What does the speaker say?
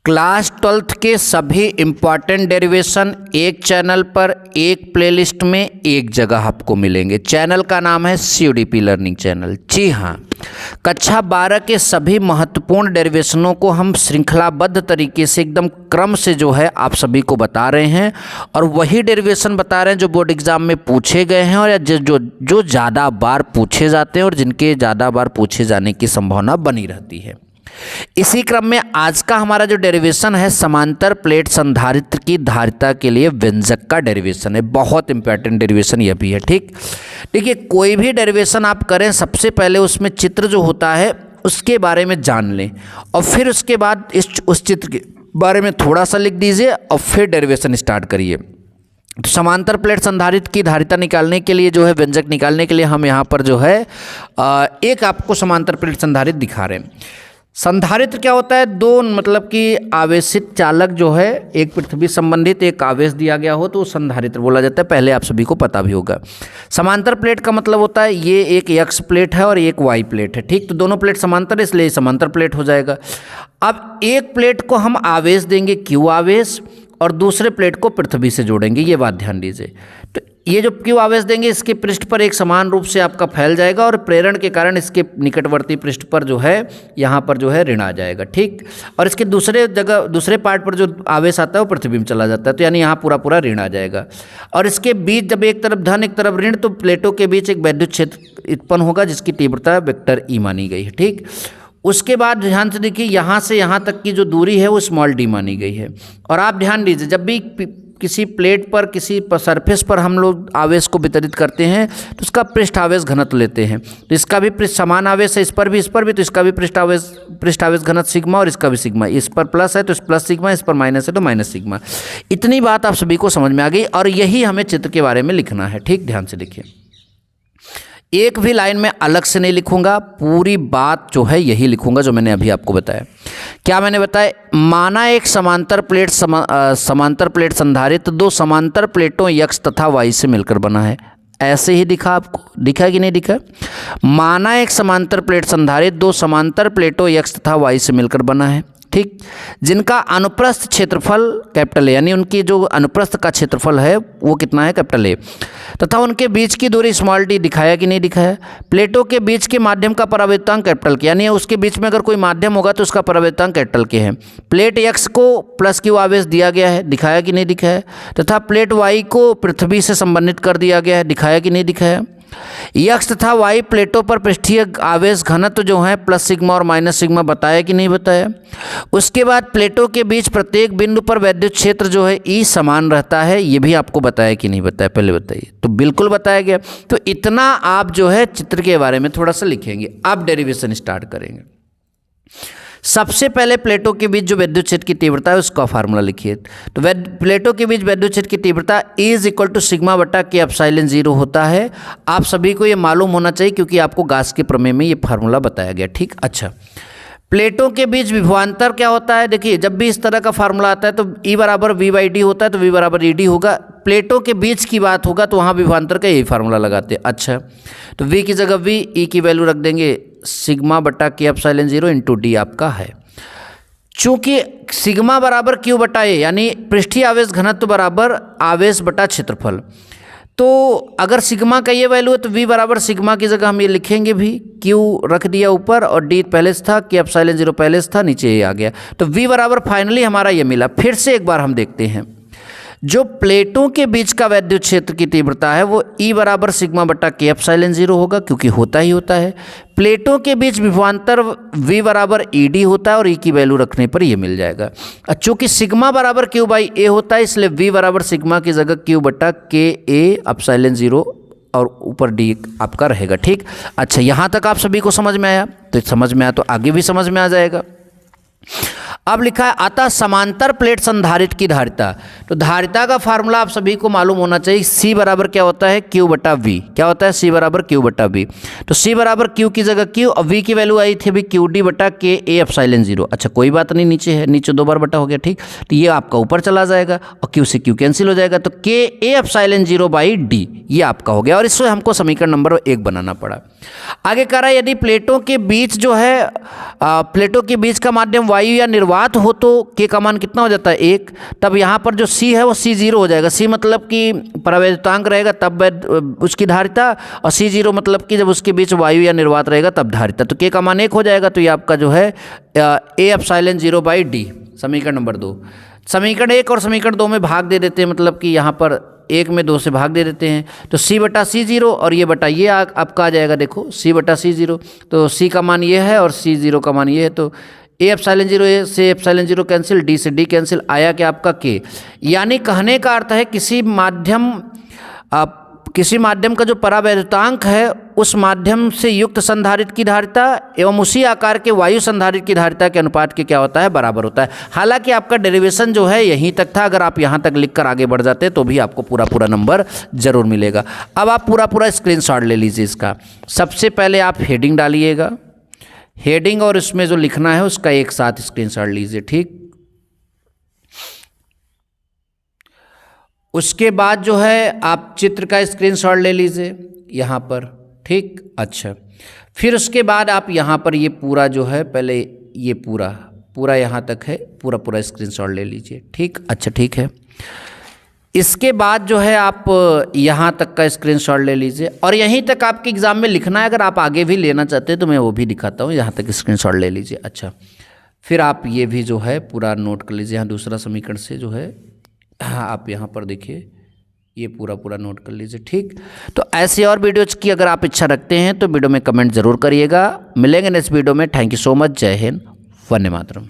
Class 12th के सभी important derivation एक चैनल पर एक प्लेलिस्ट में एक जगह आपको मिलेंगे। चैनल का नाम है CUDP लर्निंग चैनल। जी हाँ, कक्षा 12 के सभी महत्वपूर्ण डेरिवेशनों को हम श्रृंखलाबद्ध तरीके से एकदम क्रम से जो है आप सभी को बता रहे हैं, और वही डेरिवेशन बता रहे हैं जो बोर्ड एग्जाम में पूछे गए हैं और या जो ज़्यादा बार पूछे जाते हैं और जिनके ज़्यादा बार पूछे जाने की संभावना बनी रहती है। इसी क्रम में आज का हमारा जो डेरिवेशन है समांतर प्लेट संधारित्र की धारिता के लिए व्यंजक का डेरिवेशन है। बहुत इंपॉर्टेंट डेरिवेशन यह भी है। ठीक, देखिए कोई भी डेरिवेशन आप करें सबसे पहले उसमें चित्र जो होता है उसके बारे में जान लें और फिर उसके बाद उस चित्र के बारे में थोड़ा सा लिख दीजिए और फिर डेरिवेशन स्टार्ट करिए। तो समांतर प्लेट संधारित्र की धारिता निकालने के लिए जो है व्यंजक निकालने के लिए हम यहाँ पर जो है एक आपको समांतर प्लेट संधारित्र दिखा रहे हैं। संधारित्र क्या होता है? दो मतलब कि आवेशित चालक जो है, एक पृथ्वी संबंधित एक आवेश दिया गया हो तो संधारित्र बोला जाता है। पहले आप सभी को पता भी होगा। समांतर प्लेट का मतलब होता है ये एक x प्लेट है और एक y प्लेट है। ठीक, तो दोनों प्लेट समांतर है इसलिए समांतर प्लेट हो जाएगा। अब एक प्लेट को हम आवेश देंगे Q आवेश और दूसरे प्लेट को पृथ्वी से जोड़ेंगे। ये बात ध्यान दीजिए। तो ये जो Q आवेश देंगे इसके पृष्ठ पर एक समान रूप से आपका फैल जाएगा और प्रेरण के कारण इसके निकटवर्ती पृष्ठ पर जो है यहाँ पर जो है ऋण आ जाएगा। ठीक, और इसके दूसरे पार्ट पर जो आवेश आता है वो पृथ्वी में चला जाता है, तो यानी यहाँ पूरा ऋण आ जाएगा। और इसके बीच जब एक तरफ धन एक तरफ ऋण तो प्लेटों के बीच एक वैद्युत क्षेत्र उत्पन्न होगा जिसकी तीव्रता वेक्टर E मानी गई है। ठीक, उसके बाद ध्यान से देखिए यहाँ से यहाँ तक की जो दूरी है वो स्मॉल d मानी गई है। और आप ध्यान दीजिए जब भी किसी प्लेट पर किसी सरफेस पर हम लोग आवेश को वितरित करते हैं तो उसका पृष्ठ आवेश घनत्व लेते हैं। तो इसका भी पृष्ठ समान आवेश है इस पर भी तो इसका भी पृष्ठ आवेश घनत्व सिग्मा और इसका भी सिग्मा। इस पर प्लस है तो इस प्लस सिग्मा, इस पर माइनस है तो माइनस सिग्मा। इतनी बात आप सभी को समझ में आ गई और यही हमें चित्र के बारे में लिखना है। ठीक, ध्यान से देखिए, एक भी लाइन में अलग से नहीं लिखूंगा, पूरी बात जो है यही लिखूंगा जो मैंने अभी आपको बताया। क्या मैंने बताया? माना एक समांतर प्लेट संधारित्र दो समांतर प्लेटों x तथा y से मिलकर बना है। ऐसे ही दिखा आपको, दिखा कि नहीं दिखा? माना एक समांतर प्लेट संधारित्र दो समांतर प्लेटों x तथा y से मिलकर बना है। ठीक, जिनका अनुप्रस्थ क्षेत्रफल कैपिटल ए, यानी उनकी जो अनुप्रस्थ का क्षेत्रफल है वो कितना है? कैपिटल ए, तथा उनके बीच की दूरी स्मॉल d। दिखाया कि नहीं दिखाया? प्लेटों के बीच के माध्यम का परावर्तांक कैपिटल के, यानी उसके बीच में अगर कोई माध्यम होगा तो उसका परावर्तांक कैपिटल के है। प्लेट x को प्लस Q आवेश दिया गया है। दिखाया कि नहीं दिखाया? तथा प्लेट y को पृथ्वी से संबंधित कर दिया गया है। दिखाया कि नहीं दिखाया? x तथा y प्लेटों पर पृष्ठीय आवेश घनत्व जो है प्लस सिग्मा और माइनस सिग्मा। बताया कि नहीं बताया? उसके बाद प्लेटों के बीच प्रत्येक बिंदु पर वैद्युत क्षेत्र जो है E समान रहता है। ये भी आपको बताया कि नहीं बताया? पहले बताइए। तो बिल्कुल बताया गया। तो इतना आप जो है चित्र के बारे में थोड़ा सा लिखेंगे। अब डेरिवेशन स्टार्ट करेंगे। सबसे पहले प्लेटों के बीच जो विद्युत क्षेत्र की तीव्रता है उसका फार्मूला लिखिए। तो प्लेटों के बीच विद्युत क्षेत्र की तीव्रता E सिग्मा बटा K एप्सिलॉन 0 होता है। आप सभी को ये मालूम होना चाहिए क्योंकि आपको गास के प्रमेय में ये फार्मूला बताया गया। ठीक, अच्छा, प्लेटों के बीच विभवांतर क्या होता है? देखिए जब भी इस तरह का फार्मूला आता है तो E बराबर V/D होता है, तो V बराबर ED होगा। प्लेटों के बीच की बात होगा तो वहाँ विभवांतर का यही फार्मूला लगाते हैं। अच्छा, तो V की जगह V, E की वैल्यू रख देंगे सिग्मा बटा K एप्सिलॉन 0 इंटू D आपका है। चूंकि सिग्मा बराबर Q बटा A यानी पृष्ठीय आवेश घनत्व बराबर आवेश बटा क्षेत्रफल, तो अगर सिग्मा का ये वैल्यू है तो V बराबर सिग्मा की जगह हम ये लिखेंगे भी, Q रख दिया ऊपर और D पहले से था, K एप्सिलॉन 0 पहले से था, नीचे ये आ गया। तो V बराबर फाइनली हमारा ये मिला। फिर से एक बार हम देखते हैं, जो प्लेटों के बीच का वैद्युत क्षेत्र की तीव्रता है वो E बराबर सिग्मा बटा K एप्सिलॉन 0 होगा क्योंकि होता ही होता है। प्लेटों के बीच विभवांतर V बराबर ED होता है और E की वैल्यू रखने पर ये मिल जाएगा। चूँकि सिग्मा बराबर Q बाई A होता है इसलिए V बराबर सिग्मा की जगह Q बटा K A एप्सिलॉन 0 और ऊपर D आपका रहेगा। ठीक, अच्छा, यहाँ तक आप सभी को समझ में आया? तो समझ में आया तो आगे भी समझ में आ जाएगा। अब लिखा है अतः समांतर प्लेट संधारित्र की धारिता। तो धारिता का फार्मूला आप सभी को मालूम होना चाहिए। C बराबर क्या होता है? Q बटा V। क्या होता है? C बराबर Q बटा V। तो C बराबर Q की जगह Q और V की वैल्यू आई थी अभी QD बटा K A एप्सिलॉन 0। अच्छा, कोई बात नहीं, नीचे है, नीचे 2 बार बटा हो गया। ठीक, तो ये आपका ऊपर चला जाएगा और Q से Q कैंसिल हो जाएगा, तो K A epsilon 0 by D ये आपका हो गया। और इससे हमको समीकरण नंबर 1 बनाना पड़ा। आगे कह रहा है यदि प्लेटों के बीच जो है प्लेटों के बीच का माध्यम वायु या निर्वात निर्वात हो तो के का मान कितना हो जाता है 1। तब यहाँ पर जो C है वो C0 हो जाएगा। C मतलब कि परावैद्युतांक रहेगा तब उसकी धारिता, और C0 मतलब कि जब उसके बीच वायु या निर्वात रहेगा तब धारिता। तो के का मान 1 हो जाएगा। तो ये आपका जो है A/0/D समीकरण नंबर 2। समीकरण 1 और समीकरण 2 में भाग दे देते हैं, मतलब कि यहाँ पर 1 में 2 से भाग दे देते हैं। तो C/C0 और ये बटा ये आपका आ जाएगा। देखो C/C0, तो C का मान ये है और C0 का मान ये है। तो A/0 से ε0 कैंसिल, D से D कैंसिल, आया क्या आपका K। यानी कहने का अर्थ है किसी माध्यम का जो परावैद्युतांक है उस माध्यम से युक्त संधारित्र की धारिता एवं उसी आकार के वायु संधारित्र की धारिता के अनुपात के क्या होता है, बराबर होता है। हालांकि आपका डेरिवेशन जो है यहीं तक था, अगर आप यहाँ तक लिखकर आगे बढ़ जाते तो भी आपको पूरा नंबर जरूर मिलेगा। अब आप पूरा स्क्रीनशॉट ले लीजिए इसका। सबसे पहले आप हेडिंग डालिएगा, हेडिंग और इसमें जो लिखना है उसका एक साथ स्क्रीनशॉट लीजिए, ठीक। उसके बाद जो है आप चित्र का स्क्रीनशॉट ले लीजिए यहाँ पर, ठीक। अच्छा, फिर उसके बाद आप यहाँ पर ये पूरा जो है, पहले ये पूरा यहाँ तक है, पूरा स्क्रीनशॉट ले लीजिए, ठीक। अच्छा, ठीक है। इसके बाद जो है आप यहाँ तक का स्क्रीनशॉट ले लीजिए और यहीं तक आपके एग्ज़ाम में लिखना है। अगर आप आगे भी लेना चाहते हैं तो मैं वो भी दिखाता हूँ, यहाँ तक स्क्रीनशॉट ले लीजिए। अच्छा, फिर आप ये भी जो है पूरा नोट कर लीजिए। यहाँ दूसरा समीकरण से जो है आप यहाँ पर देखिए, ये पूरा नोट कर लीजिए, ठीक। तो ऐसे और वीडियोज़ की अगर आप इच्छा रखते हैं तो वीडियो में कमेंट ज़रूर करिएगा। मिलेंगे नेक्स्ट वीडियो में। Thank you so much. जय हिंद, वंदे मातरम।